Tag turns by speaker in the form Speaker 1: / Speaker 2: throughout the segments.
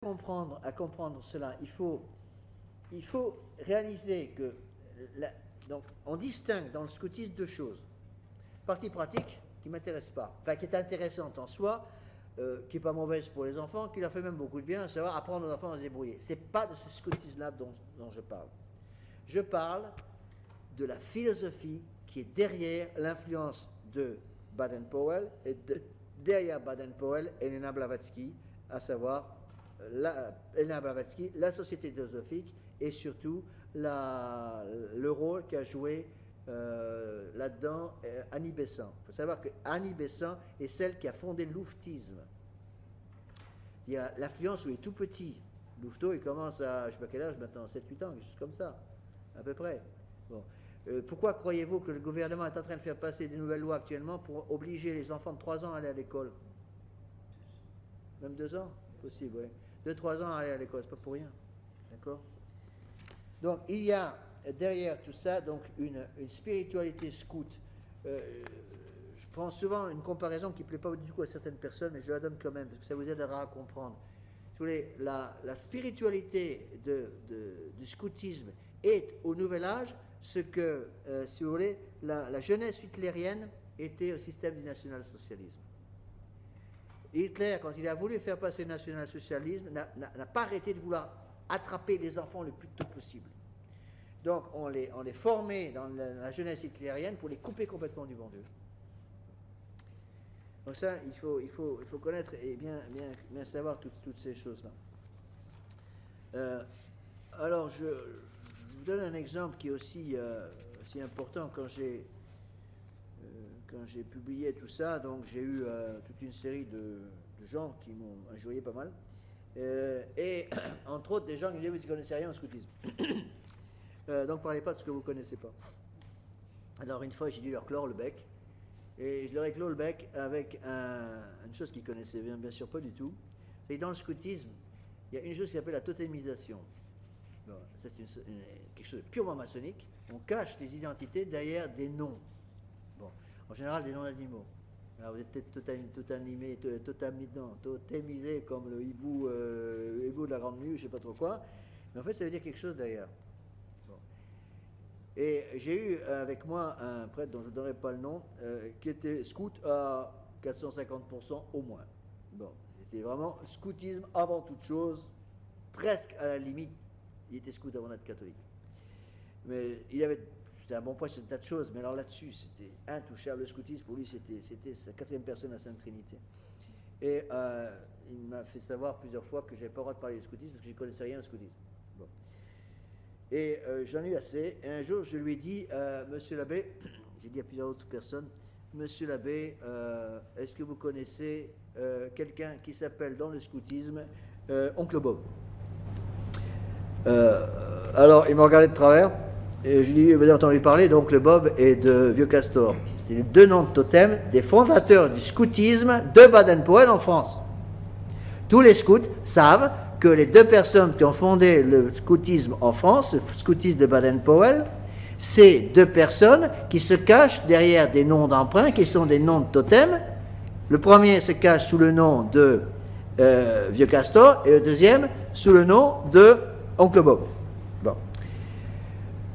Speaker 1: à comprendre cela, il faut réaliser que donc on distingue dans le scoutisme deux choses. Partie pratique qui ne m'intéresse pas, enfin qui est intéressante en soi, qui n'est pas mauvaise pour les enfants, qui leur fait même beaucoup de bien, à savoir apprendre aux enfants à se débrouiller. Ce n'est pas de ce scoutisme-là dont je parle. Je parle de la philosophie qui est derrière l'influence de Baden-Powell et derrière Baden-Powell, Elena Blavatsky, à savoir Elena Blavatsky, la société philosophique et surtout le rôle qu'a joué là-dedans Annie Besant. Il faut savoir que Annie Besant est celle qui a fondé le louvetisme. Il y a l'influence où il est tout petit. Louveteau, il commence à, je ne sais pas quel âge maintenant, 7-8 ans, quelque chose comme ça, à peu près. Bon. Pourquoi croyez-vous que le gouvernement est en train de faire passer des nouvelles lois actuellement pour obliger les enfants de 3 ans à aller à l'école? Même 2 ans? Possible, oui. 2-3 ans à aller à l'école, c'est pas pour rien. D'accord? Donc, il y a derrière tout ça, donc, une spiritualité scout. Je prends souvent une comparaison qui ne plaît pas du tout à certaines personnes, mais je la donne quand même, parce que ça vous aidera à comprendre. Si vous voulez, la spiritualité du scoutisme est au Nouvel Âge ce que, si vous voulez, la jeunesse hitlérienne était au système du national-socialisme. Hitler, quand il a voulu faire passer le national-socialisme, n'a pas arrêté de vouloir attraper les enfants le plus tôt possible. Donc, on les formait dans la jeunesse hitlérienne pour les couper complètement du bon Dieu. Donc ça, il faut connaître et bien savoir toutes ces choses-là. Alors, je vous donne un exemple qui est aussi important. Quand j'ai publié tout ça, donc j'ai eu toute une série de gens qui m'ont injurié pas mal. Et entre autres, des gens qui me disaient, vous ne connaissez rien au scoutisme. Donc, parlez pas de ce que vous ne connaissez pas. Alors, une fois, j'ai dû leur clore le bec. Et je leur ai clos le bec avec une chose qu'ils connaissaient bien sûr pas du tout. C'est que dans le scoutisme, il y a une chose qui s'appelle la totémisation. Bon, ça, c'est quelque chose de purement maçonnique. On cache les identités derrière des noms. Bon, en général, des noms d'animaux. Alors, vous êtes peut-être totémisé comme le hibou de la Grande Mue, je ne sais pas trop quoi. Mais en fait, ça veut dire quelque chose derrière. Et j'ai eu avec moi un prêtre dont je ne donnerai pas le nom, qui était scout à 450% au moins. Bon, c'était vraiment scoutisme avant toute chose, presque à la limite, il était scout avant d'être catholique. Mais c'était un bon point sur un tas de choses, mais alors là-dessus, c'était intouchable. Le scoutisme, pour lui, c'était sa 4e personne à la Sainte Trinité. Et il m'a fait savoir plusieurs fois que je n'avais pas le droit de parler du scoutisme parce que je ne connaissais rien au scoutisme. Bon. Et j'en ai eu assez. Et un jour, je lui ai dit, Monsieur l'abbé, j'ai dit à plusieurs autres personnes, Monsieur l'abbé, est-ce que vous connaissez quelqu'un qui s'appelle dans le scoutisme Oncle Bob? Alors, il m'a regardé de travers, et je lui ai dit, vous avez entendu parler d'Oncle Bob et de Vieux Castor. C'était les 2 noms de totem des fondateurs du scoutisme de Baden-Powell en France. Tous les scouts savent que les 2 personnes qui ont fondé le scoutisme en France, le scoutisme de Baden-Powell, c'est 2 personnes qui se cachent derrière des noms d'emprunt qui sont des noms de totem. Le premier se cache sous le nom de Vieux Castor et le deuxième sous le nom de Oncle Bob. Bon.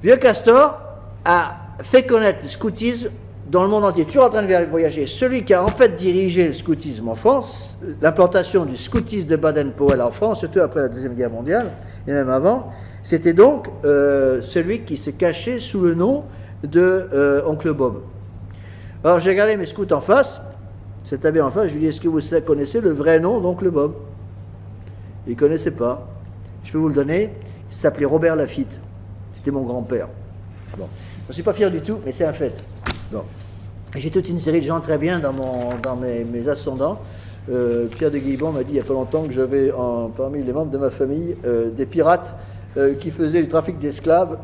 Speaker 1: Vieux Castor a fait connaître le scoutisme dans le monde entier, toujours en train de voyager. Celui qui a en fait dirigé le scoutisme en France, l'implantation du scoutisme de Baden-Powell en France, surtout après la Deuxième Guerre mondiale, et même avant, c'était donc celui qui se cachait sous le nom de Oncle Bob. Alors j'ai regardé mes scouts en face, cet abbé en face, je lui ai dit, est-ce que vous connaissez le vrai nom d'Oncle Bob? Il ne connaissait pas. Je peux vous le donner, il s'appelait Robert Lafitte. C'était mon grand-père. Bon. Je ne suis pas fier du tout, mais c'est un fait. Bon. J'ai toute une série de gens très bien dans mes ascendants. Pierre de Guillebon m'a dit il n'y a pas longtemps que j'avais parmi les membres de ma famille des pirates qui faisaient du trafic d'esclaves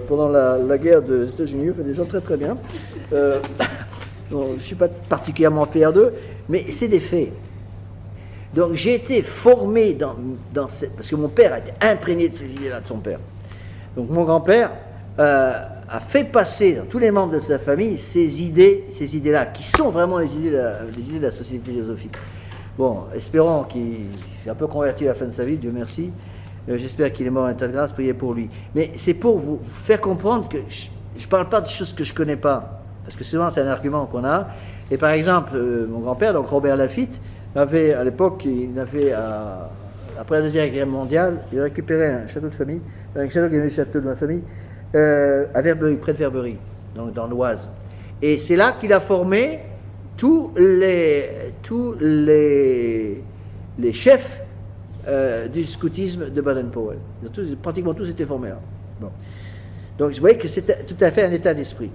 Speaker 1: pendant la guerre des États-Unis. Enfin, des gens très très bien. Bon, je ne suis pas particulièrement fier d'eux, mais c'est des faits. Donc j'ai été formé parce que mon père a été imprégné de ces idées-là de son père. Donc mon grand-père a fait passer dans tous les membres de sa famille ces idées-là, qui sont vraiment les idées de la société philosophique. Bon, espérons qu'il s'est un peu converti à la fin de sa vie, Dieu merci. J'espère qu'il est mort en état de grâce, priez pour lui. Mais c'est pour vous faire comprendre que je ne parle pas de choses que je ne connais pas, parce que souvent c'est un argument qu'on a. Et par exemple, mon grand-père, donc Robert Lafitte, avait à l'époque, après la Deuxième Guerre mondiale, il a récupéré un château de famille, un château qui est le château de ma famille, à Verberie, près de Verberie, donc dans l'Oise. Et c'est là qu'il a formé tous les chefs du scoutisme de Baden-Powell. Pratiquement tous étaient formés là. Bon. Donc vous voyez que c'est tout à fait un état d'esprit.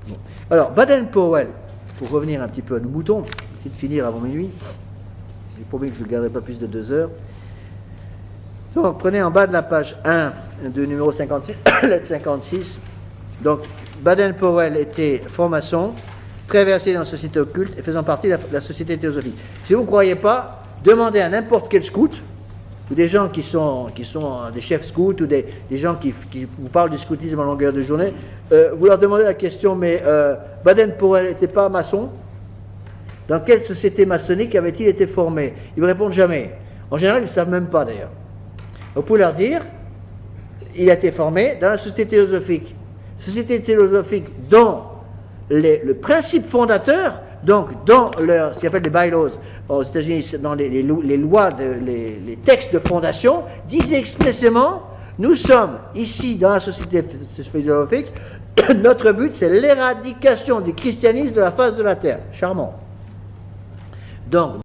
Speaker 1: Bon. Alors Baden-Powell, pour revenir un petit peu à nos moutons, essayer de finir avant minuit, j'ai promis que je ne garderai pas plus de 2 heures. Donc prenez en bas de la page 1 de numéro 56, lettre 56. Donc Baden-Powell était franc-maçon, très versé dans la société occulte et faisant partie de la société théosophique. Si vous ne croyez pas, demandez à n'importe quel scout, ou des gens qui sont des chefs scouts, ou des gens qui vous parlent du scoutisme en longueur de journée, vous leur demandez la question, mais Baden-Powell n'était pas maçon? Dans quelle société maçonnique avait-il été formé? Ils ne vous répondent jamais. En général, ils ne savent même pas d'ailleurs. Vous pouvez leur dire, il a été formé dans la société théosophique. Société théosophique dont le principe fondateur, donc dans ce qu'ils appellent les bylaws aux États-Unis, dans les lois, les textes de fondation, disent expressément, nous sommes ici dans la société philosophique, notre but c'est l'éradication du christianisme de la face de la terre. Charmant. Donc,